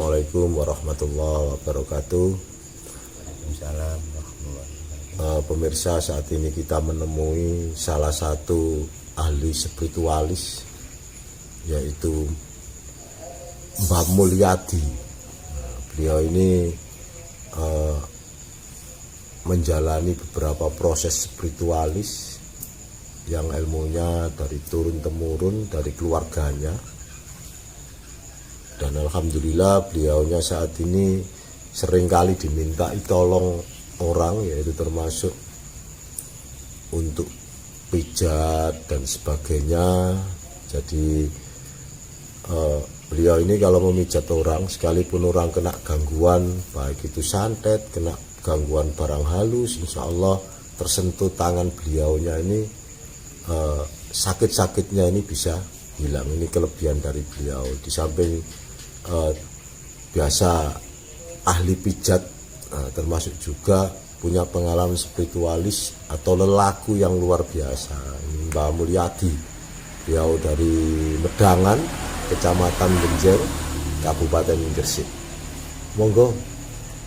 Assalamualaikum warahmatullahi wabarakatuh. Waalaikumsalam warahmatullahi wabarakatuh. Pemirsa, saat ini kita menemui salah satu ahli spiritualis, yaitu Mbah Mulyadi. Beliau ini menjalani beberapa proses spiritualis yang ilmunya dari turun-temurun dari keluarganya, dan alhamdulillah beliaunya saat ini seringkali diminta tolong orang, yaitu termasuk untuk pijat dan sebagainya. Jadi beliau ini kalau memijat orang, sekalipun orang kena gangguan, baik itu santet, kena gangguan barang halus, insya Allah tersentuh tangan beliaunya ini, sakit-sakitnya ini bisa hilang. Ini kelebihan dari beliau. Di samping biasa ahli pijat, termasuk juga punya pengalaman spiritualis atau lelaku yang luar biasa. Ini Mbah Mulyadi, beliau dari Medangan, Kecamatan Benjeng, Kabupaten Gresik. Monggo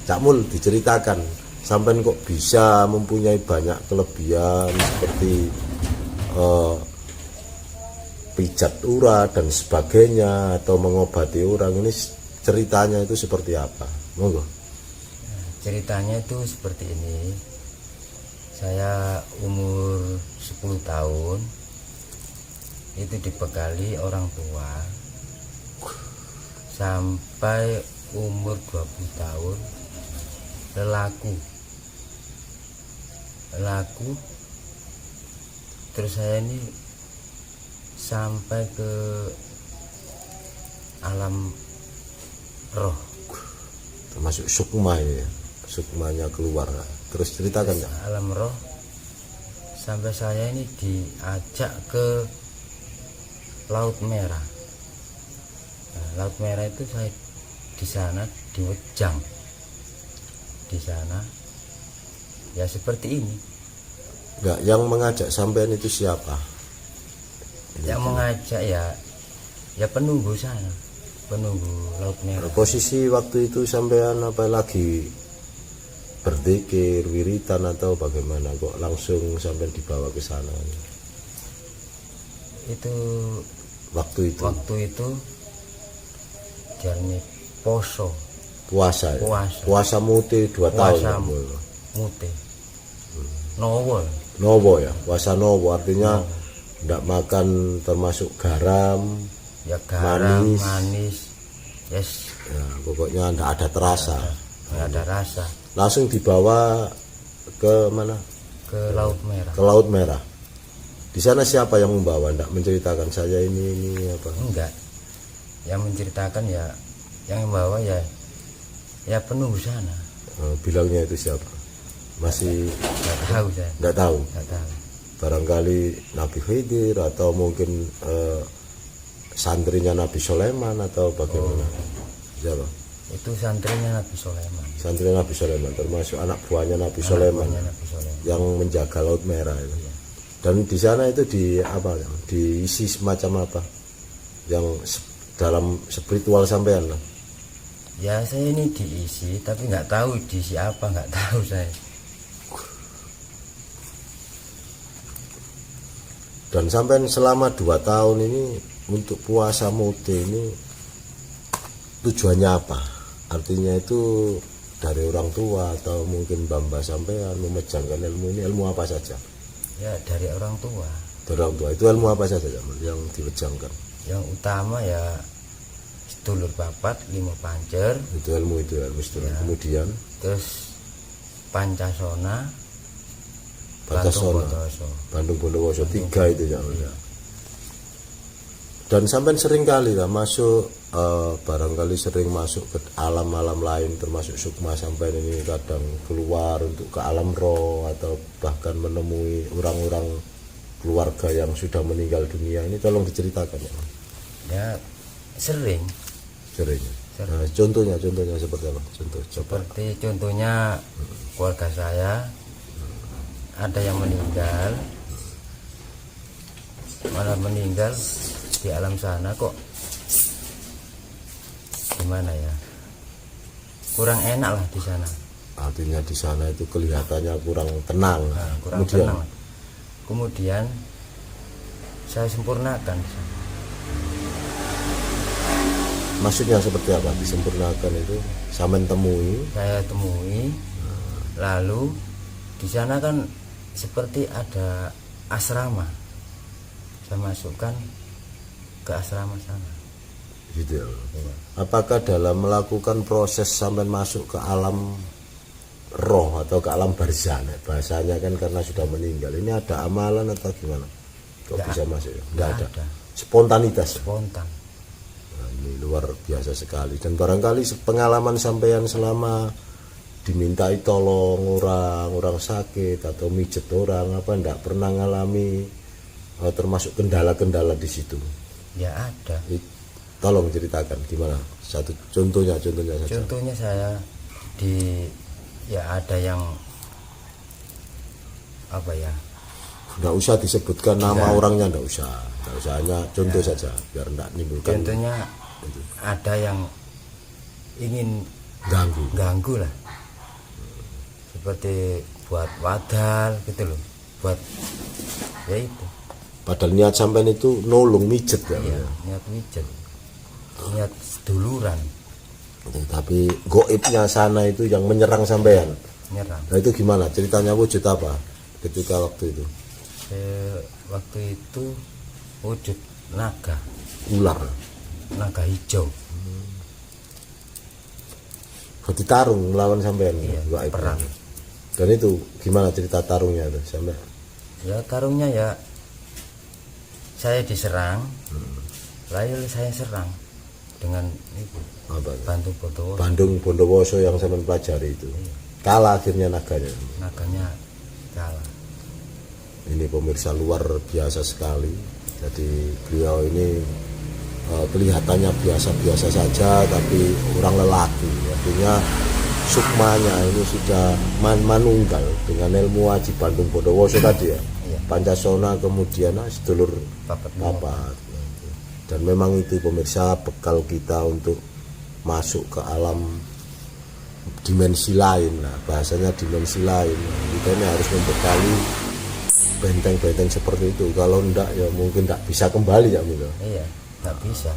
Cak Mul diceritakan, sampai kok bisa mempunyai banyak kelebihan seperti pijat ura dan sebagainya, atau mengobati orang. Ini ceritanya itu seperti apa? Monggo. Ceritanya itu seperti ini. Saya umur 10 tahun itu dibekali orang tua, sampai umur 20 tahun lelaku. Terus saya ini sampai ke alam roh, Termasuk sukma ya, sukmanya keluar. Terus ceritakan ya. alam roh, sampai saya ini diajak ke Laut Merah. Nah, Laut Merah itu saya di sana diwejang. Di sana ya seperti ini. Enggak, yang mengajak sampean itu siapa? Yang mengajak ya penunggu sana, penunggu Laut Merah. Posisi waktu itu sampean apa lagi berzikir, wiritan, atau bagaimana kok langsung sampean dibawa ke sana? Itu Waktu itu jarane puasa ya? Puasa mute 2 tahun. mute Nowo ya, puasa nowo artinya tidak makan termasuk garam, ya garam, manis. Yes, ya, pokoknya tidak ada terasa. nggak ada rasa. Langsung dibawa ke mana? Ke Laut Merah. Ke Laut Merah. Di sana siapa yang membawa? Tidak menceritakan saya ini apa? Enggak. Yang menceritakan yang membawa ya penunggu sana. Bilangnya itu siapa? Masih Nggak tahu saya. nggak tahu. Nggak tahu. Barangkali Nabi Khidir, atau mungkin santrinya Nabi Sulaiman, atau bagaimana? Siapa? Itu santrinya Nabi Sulaiman. Santri Nabi Sulaiman, termasuk anak buahnya Nabi Sulaiman yang menjaga Laut Merah itu. Ya. Dan di sana itu diisi semacam apa? Yang dalam spiritual sampean lah. Ya saya ini diisi, tapi nggak tahu diisi apa, nggak tahu saya. Dan sampai selama 2 tahun ini untuk puasa mute ini tujuannya apa? Artinya itu dari orang tua, atau mungkin Mbah sampean memejangkan ilmu ini, ilmu apa saja? Ya dari orang tua. Dari orang tua itu ilmu apa saja yang diwejangkan? Yang utama ya sedulur papat, 5 pancer, Itu ilmu ya. Kemudian terus Pancasona, Pancasona, Bandung Bondowoso, 3 itu ya. Dan sampai sering kali lah masuk, barangkali sering masuk ke alam-alam lain, termasuk sukma sampai ini, kadang keluar untuk ke alam roh, atau bahkan menemui orang-orang keluarga yang sudah meninggal dunia. Ini tolong diceritakan ya. Ya sering. Nah, contohnya seperti apa? Coba. Seperti contohnya keluarga saya ada yang meninggal, malah meninggal di alam sana kok gimana ya, kurang enak lah di sana. Artinya di sana itu kelihatannya kurang tenang. Nah, kurang tenang. Kemudian saya sempurnakan di sana. Maksudnya seperti apa disempurnakan itu? Sampean temui? Saya temui, lalu di sana kan seperti ada asrama. Saya masukkan ke asrama sana. Gitu. Iya. Apakah dalam melakukan proses sampai masuk ke alam roh atau ke alam barzah, bahasanya kan karena sudah meninggal, ini ada amalan atau gimana? Kok Nggak, bisa masuk? Nggak ada. ada. Spontanitas. Spontan. Nah, ini luar biasa sekali. Dan barangkali pengalaman sampean selama dimintai tolong orang sakit atau mijet orang apa enggak pernah ngalami termasuk kendala-kendala di situ? Ya ada. Tolong ceritakan gimana? Satu contohnya saja. Contohnya saya ya ada yang apa ya? Nggak usah disebutkan nama Ya. orangnya, nggak usah hanya contoh saja biar enggak menimbulkan. Contohnya ada yang ingin ganggu lah, seperti buat wadal gitu loh, buat ya itu. Padahal niat sampean itu nolong mijet ya. Iya, niat mijet, niat seduluran, Tapi goibnya sana itu yang menyerang sampean. nyerang. Nah itu gimana? Ceritanya wujud apa ketika waktu itu? Waktu itu wujud naga Ular. hijau. Berarti tarung melawan sampean. Iya, gaib. perang. Dan itu gimana cerita tarungnya itu sampai? Ya tarungnya ya saya diserang, lalu saya serang dengan itu Apa? bantu foto. Bandung Bondowoso yang sampean pelajari itu. Kalah akhirnya naganya. Naganya kalah. Ini pemirsa luar biasa sekali. Jadi beliau ini kelihatannya biasa-biasa saja, tapi orang lelaki. Artinya sukmanya ini sudah manunggal dengan ilmu Aji Bandung Bondowoso tadi ya. Iya. Pancasona kemudian sedulur Papat papat. Dan memang itu pemirsa bekal kita untuk masuk ke alam dimensi lain lah, bahasanya dimensi lain. Kita ini harus membekali benteng-benteng seperti itu. Kalau enggak ya mungkin enggak bisa kembali ya Milo. Iya, nggak bisa.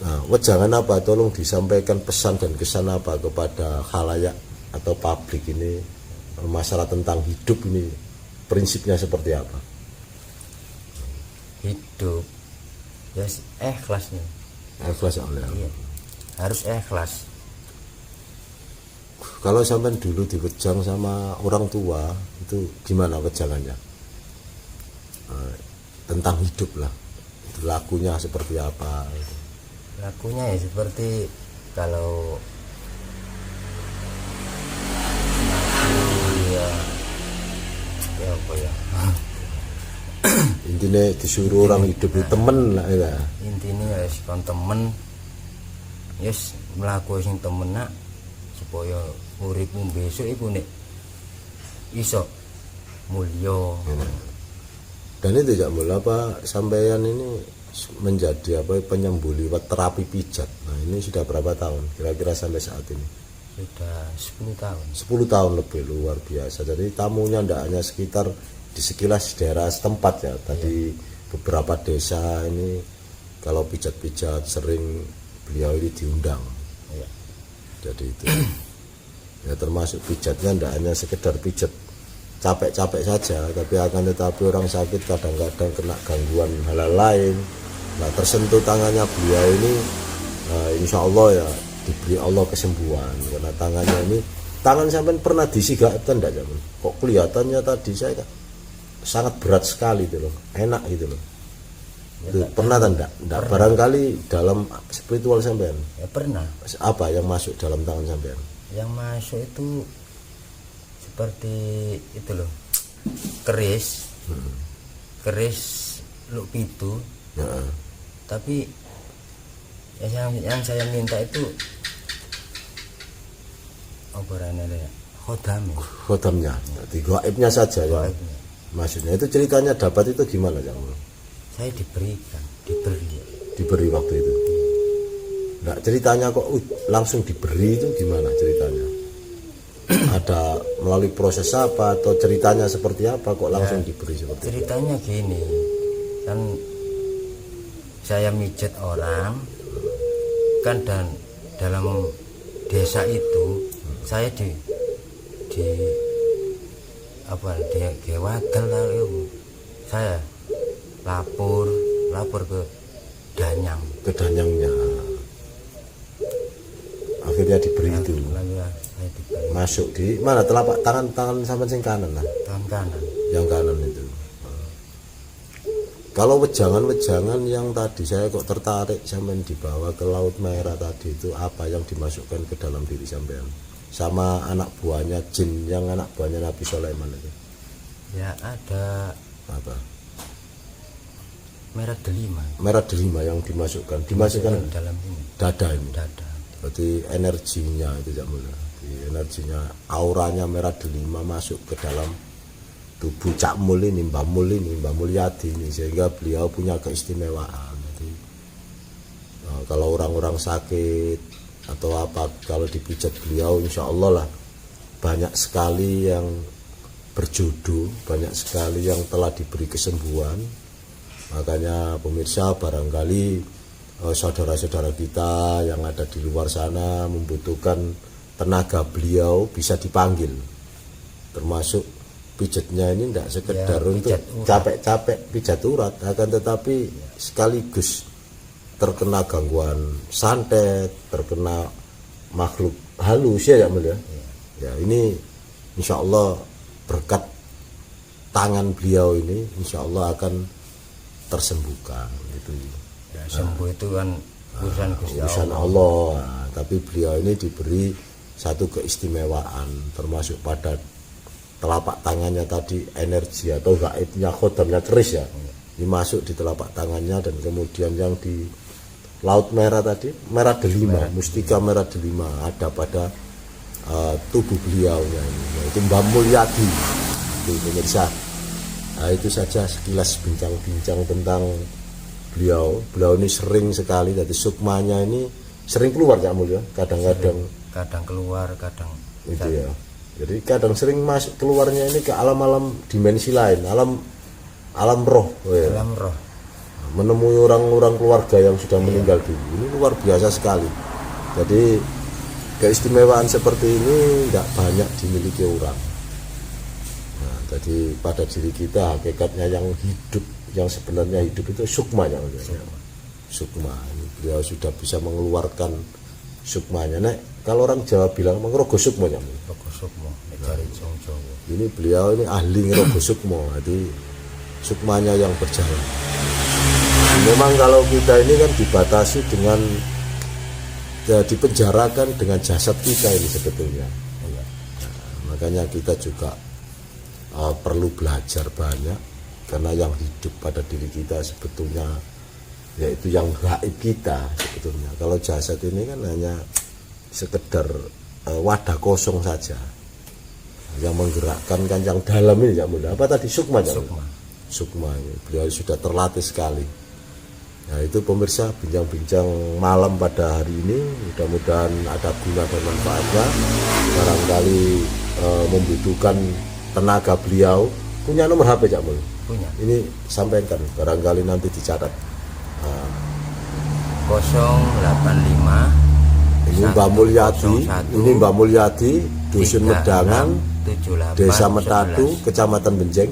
Nah, jangan apa, tolong disampaikan pesan dan kesan apa kepada khalayak atau publik ini, masalah tentang hidup ini prinsipnya seperti apa? Hidup ya ikhlas nih. Ikhlas ya. Iya, harus ikhlas. Kalau sampai dulu diwejang sama orang tua itu gimana wejangannya? Tentang hidup lah, itu lakunya seperti apa? Lakunya ya seperti kalau ya apa ya? Intinya disuruh orang hidup itu temen lah ya. Intinya ya kon temen, yes melaku sing temenak supaya uripmu besok iku nek iso mulya. Dan itu jak mula apa sampean ini menjadi apa penyembuli terapi pijat. Nah ini sudah berapa tahun kira-kira sampai saat ini? Sudah 10 tahun. 10 tahun lebih, luar biasa. Jadi tamunya tidak hanya sekitar di sekilas daerah setempat ya. Tadi beberapa desa ini kalau pijat-pijat sering beliau ini diundang. Iya. Jadi itu ya termasuk pijatnya tidak hanya sekedar pijat capek-capek saja, tapi akan tetapi orang sakit kadang-kadang kena gangguan hal lain. Nah tersentuh tangannya beliau ini, insya Allah ya diberi Allah kesembuhan karena tangannya ini, tangan sampai pernah disigakan enggak zaman? Kok kelihatannya tadi saya sangat berat sekali itu loh, enak gitu loh. Ya, Itu pernah enggak? Enggak, barangkali dalam spiritual sampean. Ya pernah. Apa yang masuk dalam tangan sampean? Yang masuk itu seperti itu loh, keris luk pitu. Ya. Tapi yang saya minta itu apa namanya, Khodamnya, di gaibnya saja ya. Gaibnya. Maksudnya itu ceritanya dapat itu gimana Jang? Saya diberi Diberi waktu itu. Nggak, ceritanya kok langsung diberi itu gimana ceritanya? Ada melalui proses apa atau ceritanya seperti apa kok langsung diberi seperti itu? Ceritanya gini, kan saya mijet orang kan, dan dalam desa itu saya di apa di wadal lalu saya lapor ke Danyang. Ke Danyangnya akhirnya diberi itu. Lalu saya diberi Masuk di mana, telapak tangan sampai sing kanan lah, tangan kanan. yang kanan itu. Kalau wejangan-wejangan yang tadi saya kok tertarik sampai dibawa ke Laut Merah tadi, itu apa yang dimasukkan ke dalam diri sampean sama anak buahnya jin, yang anak buahnya Nabi Sulaiman itu? Ya ada Apa? merah delima. Merah delima yang dimasukkan Dalam ini dada ini. dada. Berarti energinya itu Cak Mulya. Energinya, auranya merah delima masuk ke dalam tubuh Cak Mul ini, Mbah Mulyadi ini, sehingga beliau punya keistimewaan. Jadi kalau orang-orang sakit atau apa, kalau dipijat beliau insya Allah lah banyak sekali yang berjodoh, banyak sekali yang telah diberi kesembuhan. Makanya pemirsa, barangkali saudara-saudara kita yang ada di luar sana membutuhkan tenaga beliau, bisa dipanggil. Termasuk pijatnya ini tidak sekedar untuk capek-capek pijat urat, akan tetapi sekaligus terkena gangguan santet, terkena makhluk halus ya Mulia. Ya, ini insya Allah berkat tangan beliau ini insya Allah akan tersembuhkan gitu. Ya, sembuh itu kan urusan Gusti Urusan Allah. Nah, tapi beliau ini diberi satu keistimewaan, termasuk pada telapak tangannya tadi, energi atau gaibnya khodamnya keris ya, dimasuk di telapak tangannya. Dan kemudian yang di Laut Merah tadi, merah delima, mustika merah delima ada pada tubuh beliaunya ini, yaitu Mbah Mulyadi. Itu pemirsa. Nah, itu saja sekilas bincang-bincang tentang beliau. Beliau ini sering sekali, jadi sukmanya ini sering keluar Cak Mulya, kadang-kadang keluar, kadang itu ya. Jadi kadang sering masuk keluarnya ini ke alam-alam dimensi lain, alam roh. Ya. dalam roh. Menemui orang-orang keluarga yang sudah meninggal dulu. Ini luar biasa sekali. Jadi keistimewaan seperti ini tidak banyak dimiliki orang. Nah, jadi pada diri kita hakikatnya yang hidup, yang sebenarnya hidup itu sukmanya. Sukma. Beliau sudah bisa mengeluarkan sukmanya. Nek, kalau orang Jawa bilang mengrogo sukmanya. Rogo sukmo, cari Jawa. Ini beliau ini ahli ngerogo sukmo. Jadi sukmanya yang berjalan. Memang kalau kita ini kan dibatasi dengan ya, dipenjarakan dengan jasad kita ini sebetulnya. Nah, makanya kita juga perlu belajar banyak, karena yang hidup pada diri kita sebetulnya yaitu yang gaib kita sebetulnya. Kalau jasad ini kan hanya sekedar wadah kosong saja, yang menggerakkan kan yang dalam ini ya mudah. Apa tadi sukma? Sukma ini beliau sudah terlatih sekali. Nah, itu pemirsa bincang-bincang malam pada hari ini, mudah-mudahan ada guna dan manfaatnya. Barangkali membutuhkan tenaga beliau, punya nomor HP Cak Mul? Punya. Ini sampaikan, barangkali nanti dicatat. 085 ini Mbah Mulyadi, ini Mbah Mulyadi, Dusun Medangan, Desa Metatu, Kecamatan Benjeng.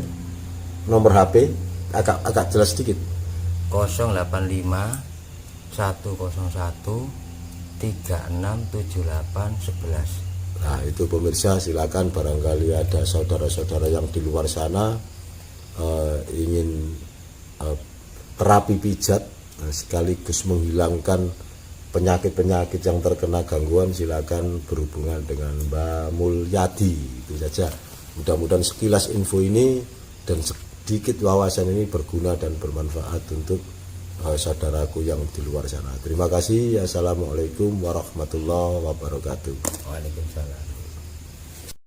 Nomor HP agak jelas sedikit. 085 101 3678 11. Nah, itu pemirsa, silakan barangkali ada saudara-saudara yang di luar sana ingin terapi pijat sekaligus menghilangkan penyakit-penyakit yang terkena gangguan, silakan berhubungan dengan Mbah Mulyadi. Itu saja. Mudah-mudahan sekilas info ini dan sedikit wawasan ini berguna dan bermanfaat untuk saudaraku yang di luar sana. Terima kasih. Assalamualaikum warahmatullahi wabarakatuh. Waalaikumsalam.